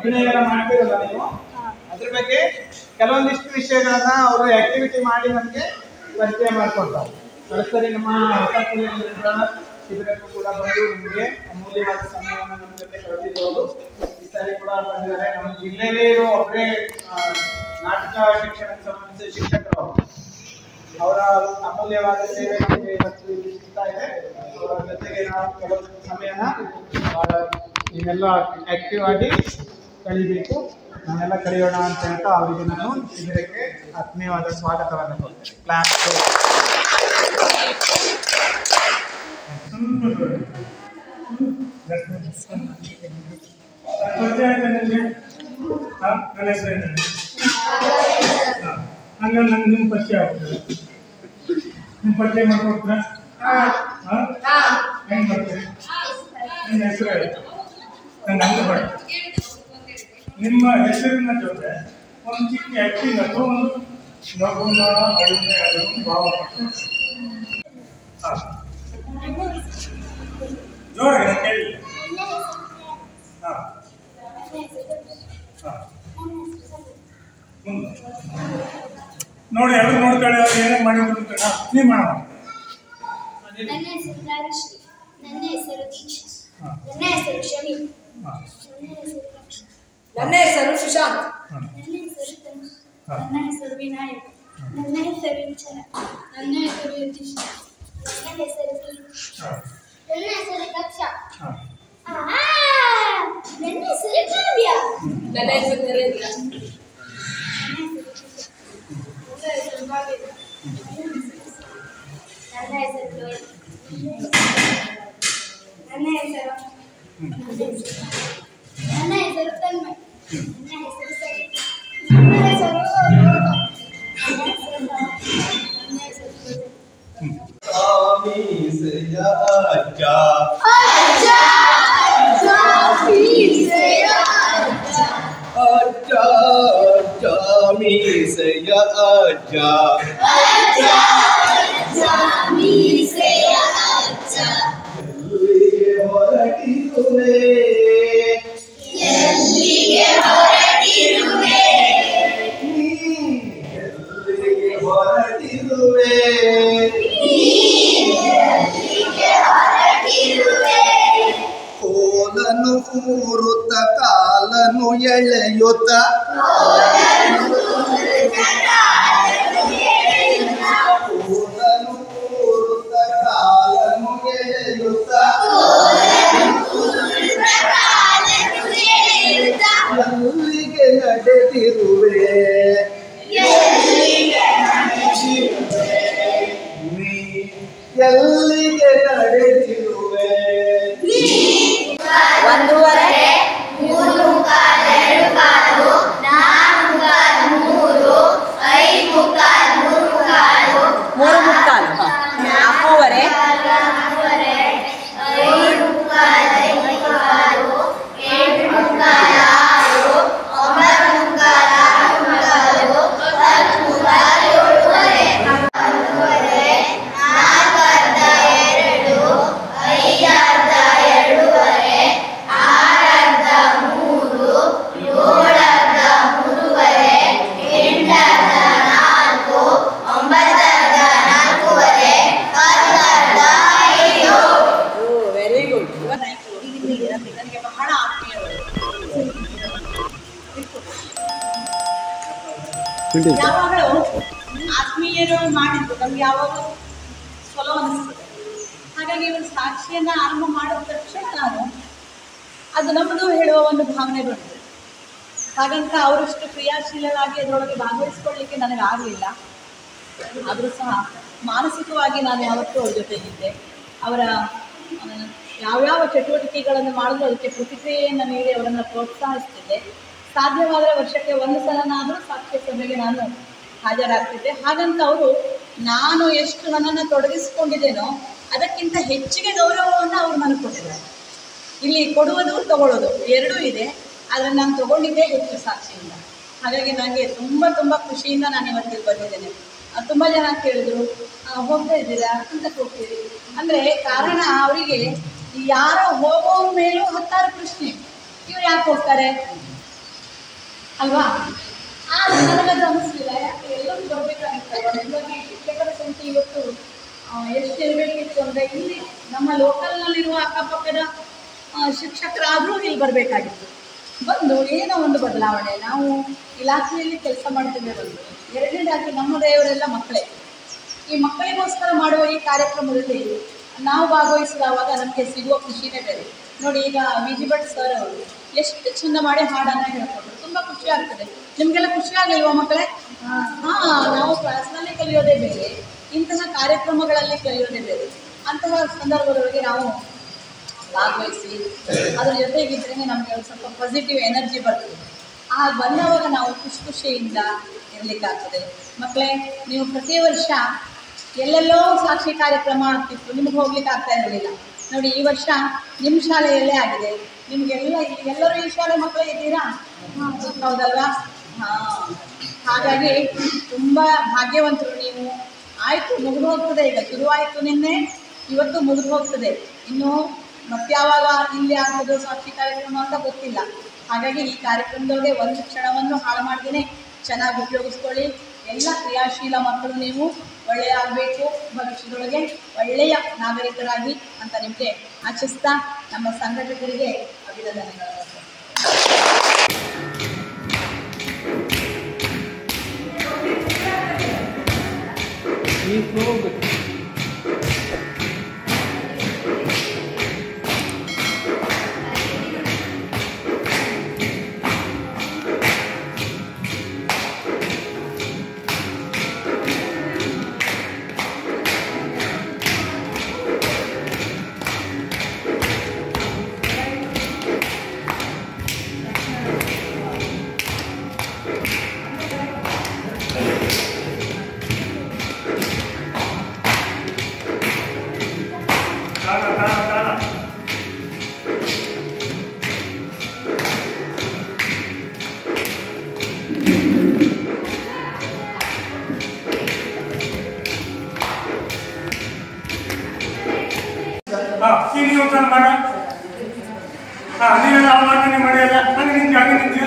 ಅಭಿನಯ ಮಾಡ್ತಿರಲ್ಲ ನೀವು, ಅದ್ರ ಬಗ್ಗೆ ಕೆಲವೊಂದಿಷ್ಟು ವಿಷಯಗಳನ್ನ ಅವರು ಆಕ್ಟಿವಿಟಿ ಮಾಡಿ ನಮಗೆ ಪರಿಚಯ ಮಾಡಿಕೊಡ್ತಾರೆ. ಕಳಿಸ್ತಾರೆ. ನಮ್ಮ ಹೊಸ ಶಿಬಿರಕ್ಕೂ ಕೂಡ ಬಂದು ನಿಮಗೆ ಅಮೂಲ್ಯವಾದ ಸಮಯವನ್ನು ನಮ್ಮ ಜೊತೆ ಕಳೆದಿರೋದು ಈ ಸಾರಿ ಕೂಡ ಬಂದಿದ್ದಾರೆ. ನಮ್ಮ ಜಿಲ್ಲೆಯಲ್ಲೇ ಇರೋ ಒಬ್ಬರೇ ನಾಟಕ ಶಿಕ್ಷಣಕ್ಕೆ ಸಂಬಂಧಿಸಿದ ಶಿಕ್ಷಕರು, ಅವರ ಅಮೂಲ್ಯವಾದ ಸೇವೆ ನಮಗೆ ಇವತ್ತು ಇಲ್ಲಿ ಸಿಗ್ತಾ ಇದೆ. ಅವರ ಜೊತೆಗೆ ನಾವು ಕೆಲವೊಂದು ಸಮಯನ ನೀವೆಲ್ಲ ಆಕ್ಟಿವ್ ಆಗಿ ಕಳಿಬೇಕು, ನಾವೆಲ್ಲ ಕಲಿಯೋಣ ಅಂತ ಹೇಳ್ತಾ ಅವರಿಗೆ ನಾನು ಶಿಬಿರಕ್ಕೆ ಆತ್ಮೀಯವಾದ ಸ್ವಾಗತವನ್ನು ಕೊಡ್ತೇನೆ. ಕ್ಲಾಸ್ ಹಂಗ ನಂಗೆ ನಿಮ್ಮ ಪರಿಚಯ ಆಗ್ತದೆ. ನಿಮ್ಮ ಪರಿಚಯ ಮಾಡ್ಕೊಡ್ತೀರಾ? ಹೆಂಗೆ ಮಾಡ್ತೀರಿ? ನಿಮ್ಮ ಹೆಸರು ನಂಗೆ ಅಂಕ ಮಾಡಿ. ನಿಮ್ಮ ಹೆಸರಿನ ಜೊತೆ ಒಂದು ಚಿಕ್ಕ ಆಕ್ಟಿಂಗ್ ಅಥವಾ ಒಂದು ನಗುನ ಅಳುನೆ ಅದನ್ನು ಭಾವಪಟ್ಟು ಜೋರಾಗಿ ಕೇಳಿ. ನೋಡಿ ಎಲ್ಲರೂ ನೋಡ್ತಾಳೆ, ಅವ್ರು ಏನೇನು ಮಾಡಿದ್ರು ಅಂತ ನೀವು ಮಾಡೋಣ. ನನ್ನ ಹೆಸರು ರಾಜಶ್ರೀ, ನನ್ನ ಹೆಸರು ದೀಕ್ಷಾ, ನನ್ನ ಹೆಸರು ಶಮಿ, ನನ್ನ ಹೆಸರು ಸುಶಾಂತ್, ನನ್ನ ಹೆಸರು ತನುಷ್, ನನ್ನ ಹೆಸರು ವಿನಾಯಕ್, ನನ್ನ ಹೆಸರು ವಿಚಾರ, ನನ್ನ ಹೆಸರು ಯತೀಶ್, ನನ್ನ ಹೆಸರು ನನ್ನ ಹೆಸರು ದಕ್ಷ, ನನ್ನ ಹೆಸರು ಕಾವ್ಯ, ನನ್ನ ಹೆಸರು ನರೇಂದ್ರ, ನನ್ನ ಹೆಸರು ಭಾಗ್ಯ, ನನ್ನ ಹೆಸರು ಲೋಹಿತ್, ನನ್ನ ಹೆಸರು ತನ್ಮಯ್, ನನ್ನ ಹೆಸರು ಸರಿ, ನನ್ನ ಹೆಸರು ಕೋಲನು ಊರುತ್ತ ಕಾಲನು ಎಳೆಯುತ್ತ ಕೋಲನು ಊರುತ್ತ ಕಾಲನು ಎಳೆಯುತ್ತ ಎಲ್ಲಿಗೆ ನಡೆದಿರುವೆ ನೀ ಎಲ್ಲಿಗೆ ನಡೆದಿರುವೆ? 1 3 2 4 3 5 ಯಾವಾಗಲೂ ಆತ್ಮೀಯರು ಮಾಡಿದ್ದು ನಮ್ಗೆ ಯಾವಾಗಲೂ ಚಲೋ ಅನಿಸ್ತದೆ. ಹಾಗಾಗಿ ಒಂದು ಸಾಕ್ಷಿಯನ್ನು ಆರಂಭ ಮಾಡಿದ ತಕ್ಷಣ ನಾನು ಅದು ನಮ್ಮದು ಹೇಳುವ ಒಂದು ಭಾವನೆ ಬಂತು. ಹಾಗಂತ ಅವರಷ್ಟು ಕ್ರಿಯಾಶೀಲರಾಗಿ ಅದರೊಳಗೆ ಭಾಗವಹಿಸ್ಕೊಳ್ಳಿಕ್ಕೆ ನನಗೆ ಆಗಲಿಲ್ಲ. ಆದರೂ ಸಹ ಮಾನಸಿಕವಾಗಿ ನಾನು ಯಾವತ್ತೂ ಅವ್ರ ಜೊತೆಗಿದ್ದೆ. ಅವರ ಯಾವ್ಯಾವ ಚಟುವಟಿಕೆಗಳನ್ನು ಮಾಡಿದ್ರು ಅದಕ್ಕೆ ಪ್ರತಿಕ್ರಿಯೆಯನ್ನು ನೀಡಿ ಅವರನ್ನು ಪ್ರೋತ್ಸಾಹಿಸ್ತಿದ್ದೆ. ಸಾಧ್ಯವಾದರೆ ವರ್ಷಕ್ಕೆ 1 ಸಲನಾದರೂ ಸಾಕ್ಷ್ಯ ಸಭೆಗೆ ನಾನು ಹಾಜರಾಗ್ತಿದ್ದೆ. ಹಾಗಂತ ಅವರು ನಾನು ಎಷ್ಟು ನನ್ನನ್ನು ತೊಡಗಿಸ್ಕೊಂಡಿದ್ದೇನೋ ಅದಕ್ಕಿಂತ ಹೆಚ್ಚಿಗೆ ಗೌರವವನ್ನು ಅವರು ನನಗೆ ಕೊಟ್ಟಿದ್ದಾರೆ. ಇಲ್ಲಿ ಕೊಡುವುದು ತಗೊಳ್ಳೋದು ಎರಡೂ ಇದೆ, ಆದರೆ ನಾನು ತಗೊಂಡಿದ್ದೇ ಹೆಚ್ಚು ಸಾಕ್ಷಿಯಿಂದ. ಹಾಗಾಗಿ ನನಗೆ ತುಂಬ ತುಂಬ ಖುಷಿಯಿಂದ ನಾನು ಇವತ್ತಿಗೆ ಬಂದಿದ್ದೇನೆ. ತುಂಬ ಜನ ಕೇಳಿದ್ರು, ಹೋಗ್ತಾ ಇದ್ದೀರಾ ಅಂತ ಹೋಗ್ತೀರಿ ಅಂದರೆ ಕಾರಣ ಅವರಿಗೆ ಯಾರೋ ಹೋಗೋರ ಮೇಲೂ 10 ಪ್ರಶ್ನೆ. ಇವ್ರು ಯಾಕೆ ಹೋಗ್ತಾರೆ, ಅಲ್ವಾ? ನನಗದು ಅನಿಸ್ಲಿಲ್ಲ. ಯಾಕೆ ಎಲ್ಲರೂ ಬರಬೇಕಾಗಿತ್ತಲ್ವ? ನಿಜವಾಗಿ 50% ಇವತ್ತು ಎಷ್ಟು ಇರಬೇಕಿತ್ತು ಅಂದರೆ ಇಲ್ಲಿ ನಮ್ಮ ಲೋಕಲ್ನಲ್ಲಿರುವ ಅಕ್ಕಪಕ್ಕದ ಶಿಕ್ಷಕರಾದರೂ ಇಲ್ಲಿ ಬರಬೇಕಾಗಿತ್ತು. ಬಂದು ಏನೋ ಒಂದು ಬದಲಾವಣೆ. ನಾವು ಇಲಾಖೆಯಲ್ಲಿ ಕೆಲಸ ಮಾಡ್ತಿದ್ದೇವೆ ಬಂದು. ಎರಡನೇದಾಗಿ ನಮ್ಮ ದೇವರೆಲ್ಲ ಮಕ್ಕಳೇ. ಈ ಮಕ್ಕಳಿಗೋಸ್ಕರ ಮಾಡುವ ಈ ಕಾರ್ಯಕ್ರಮದಲ್ಲಿ ನಾವು ಭಾಗವಹಿಸಿದವಾಗ ನಮಗೆ ಸಿಗುವ ಖುಷಿನೇ ಬೇರೆ. ನೋಡಿ, ಈಗ ವಿ ಜಿ ಭಟ್ ಸರ್ ಅವರು ಎಷ್ಟು ಚಂದ ಮಾಡಿ ಹಾಡನ್ನು ಹೇಳ್ಕೊಟ್ರು. ತುಂಬ ಖುಷಿ ಆಗ್ತದೆ. ನಿಮಗೆಲ್ಲ ಖುಷಿ ಆಗಲಿಲ್ವಾ ಮಕ್ಕಳೇ? ನಾವು ಕ್ಲಾಸ್ನಲ್ಲಿ ಕಲಿಯೋದೇ ಬೇರೆ, ಇಂತಹ ಕಾರ್ಯಕ್ರಮಗಳಲ್ಲಿ ಕಲಿಯೋದೇ ಬೇರೆ. ಅಂತಹ ಸಂದರ್ಭದೊಳಗೆ ನಾವು ಭಾಗವಹಿಸಿ ಅದ್ರ ಜೊತೆಗಿದ್ರೆ ನಮಗೆ ಒಂದು ಸ್ವಲ್ಪ ಪಾಸಿಟಿವ್ ಎನರ್ಜಿ ಬರ್ತದೆ. ಬಂದವಾಗ ನಾವು ಖುಷಿಯಿಂದ ಇರಲಿಕ್ಕಾಗ್ತದೆ. ಮಕ್ಕಳೇ, ನೀವು ಪ್ರತಿ ವರ್ಷ ಎಲ್ಲೆಲ್ಲೋ ಸಾಕ್ಷಿ ಕಾರ್ಯಕ್ರಮ ಆಗ್ತಿತ್ತು, ನಿಮಗೆ ಹೋಗ್ಲಿಕ್ಕೆ ಆಗ್ತಾ ಇರಲಿಲ್ಲ. ನೋಡಿ, ಈ ವರ್ಷ ನಿಮ್ಮ ಶಾಲೆಯಲ್ಲೇ ಆಗಿದೆ. ನಿಮಗೆಲ್ಲ ಎಲ್ಲರೂ ಈ ಶಾಲೆ ಮಕ್ಕಳು ಇದ್ದೀರಾ? ಹೌದಲ್ವಾ? ಹಾಗಾಗಿ ತುಂಬ ಭಾಗ್ಯವಂತರು ನೀವು. ಆಯಿತು, ಮುಗಿದು ಹೋಗ್ತದೆ. ಈಗ ಶುರುವಾಯಿತು ನಿನ್ನೆ, ಇವತ್ತು ಮುಗಿದು ಹೋಗ್ತದೆ. ಇನ್ನು ಮತ್ಯಾವಾಗ ಇಲ್ಲಿ ಆಗ್ತದೋ ಸಾಕ್ಷಿ ಕಾರ್ಯಕ್ರಮ ಅಂತ ಗೊತ್ತಿಲ್ಲ. ಹಾಗಾಗಿ ಈ ಕಾರ್ಯಕ್ರಮದೊಳಗೆ ಒಂದು ಕ್ಷಣವನ್ನು ಹಾಳು ಮಾಡ್ದೇನೆ ಚೆನ್ನಾಗಿ ಉಪಯೋಗಿಸ್ಕೊಳ್ಳಿ. ಎಲ್ಲ ಕ್ರಿಯಾಶೀಲ ಮಕ್ಕಳು ನೀವು ಒಳ್ಳೆಯ ಆಗಬೇಕು, ಭವಿಷ್ಯದೊಳಗೆ ಒಳ್ಳೆಯ ನಾಗರಿಕರಾಗಿ ಅಂತ ನಿಮಗೆ ಆಶಿಸ್ತಾ ನಮ್ಮ ಸಂಘಟಕರಿಗೆ ಅಭಿನಂದನೆಗಳು. ನೀವು ಮಾಡ ನೀವೆಲ್ಲ ಅವಮಾನ ಮಾಡಿಯಲ್ಲ, ಹಂಗೆ ನಿಂತು ಹಂಗೆ ನಿಂತೀಯ.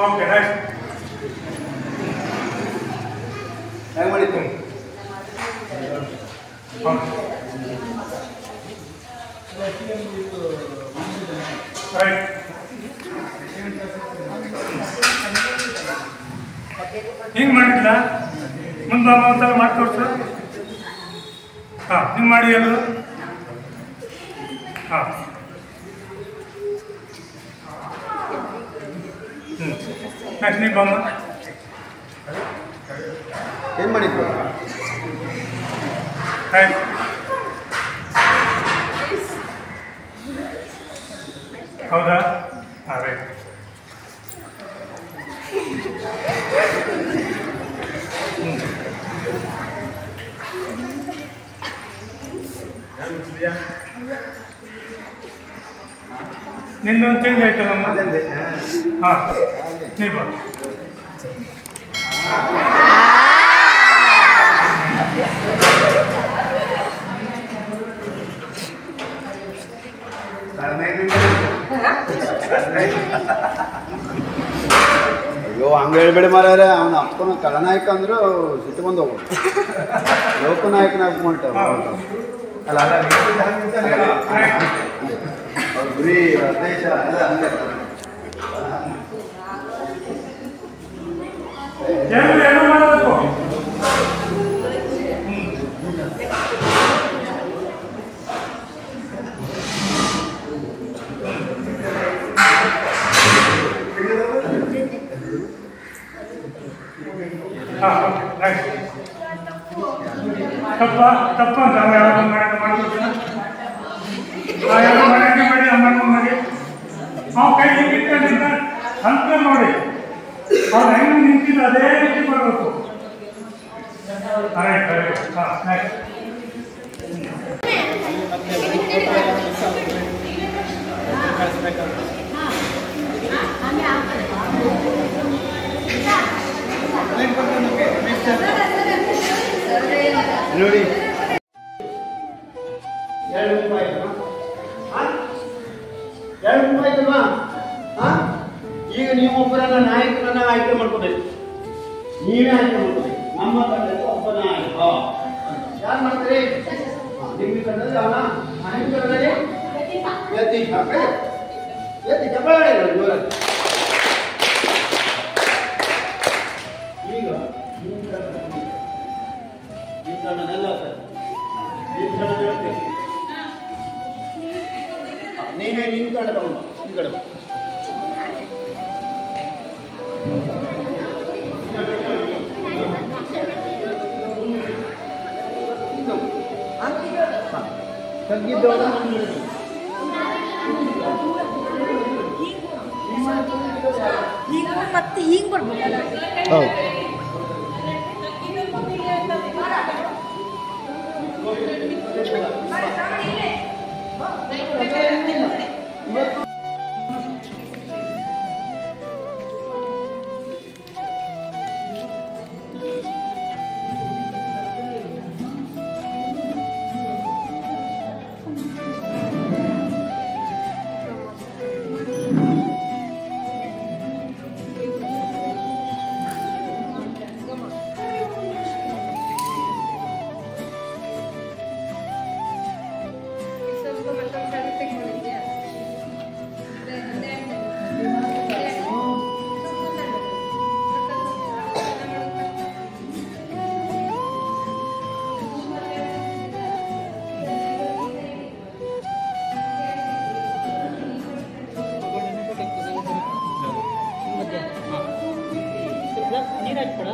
Okay, right. ಹೇಗೆ ಮಾಡಿತ್ತು? ರೈಟ್. ಹಿಂಗೆ ಮಾಡಿದ್ಲ ಮುಂದೆ ಒಂದ್ಸಲ ಮಾಡಿ ತೋರ್ಸ. ಹಿಂಗೆ ಮಾಡಿ ಅದು. ನೆಕ್ಸ್ಟ್ ನೀವು ಬಂದು ಏನು ಮಾಡಿದ್ರು? ಆಯ್ತು. ಹೌದಾ? ರೈಟ್. ನಿಂದೊಂದು ಚೇಂಜ್ ಆಯ್ತಲ್ಲ ನಮ್ಮ? ನೀವು ಬಾ. ಅಯ್ಯೋ, ಹಂಗೆ ಹೇಳ್ಬೇಡಿ ಮಾರ್ಯಾರ. ಅವನ ಅಪ್ಪನ ಖಳನಾಯಕ ಅಂದ್ರು ಸಿಟ್ಕೊಂಡು ಹೋಗ್ಬೋದು. ಲೋಕನಾಯಕನ ಹಾಕ್ಕೊಂಡ ಅಲ್ಲ ಗುರಿ ದೇಶ ಎಲ್ಲ ಹಂಗೆ. ಏನು ಮಾಡಬೇಕು? ತಪ್ಪ ಅಂತ ಯಾವಾಗ ಮಾಡ್ಕೊಡ್ತೀನ ಯಾವಾಗ ಮಾಡಿ ಮಾಡಿ ನಾವು ಕೈ ಇಟ್ಕೊಂಡಿದ್ದ ಅಂತ ನೋಡಿ ಅವ್ರು ಹೆಂಗೆ ನಿಂತಿದ್ದು ಅದೇ ರೀತಿ ಮಾಡಬೇಕು. ನೋಡಿ, 2 ರೂಪಾಯಿ ಆಯ್ತಮ್ಮ. 2 ರೂಪಾಯಿ ಆಯ್ತಮ್ಮ. ನೀವು ಒಬ್ಬರನ್ನ ನಾಯಕರನ್ನ ಆಯ್ಕೆ ಮಾಡ್ಕೋಬೇಕು. ನೀವೇ ಆಯ್ಕೆ ಮಾಡ್ಕೋಬೇಕು. ನಮ್ಮ ತಂಡಕ್ಕೆ ಒಬ್ಬ ನಾಯಕ ಯಾರು ಮಾಡ್ತೀರಿ? ನಿಮ್ಮ ತಂಡದಲ್ಲಿ ಅವನ ನಿಮ್ಮ ತಂಡದಲ್ಲಿ ಯತೀಶ್ ಯತೀಶ್ ಜಗಳ ಜೋರಾಗಿ. ಈಗ ನಿಮ್ಮ ತಂಡನೆಲ್ಲ ನಿಮ್ಮ ತಂಡದ ವ್ಯಕ್ತಿ ನೀವೇ ನಿಮ್ಮ ತಂಡದವನು ಈ ಕಡೆ ತಗ್ಗಿದ್ದವರ ಈಗ ಮತ್ತೆ ಹಿಂಗ್ ಬರ್ಬೇಕಲ್ಲ. ಹೌದು. ನೀರಾಜ್ ಕೂಡ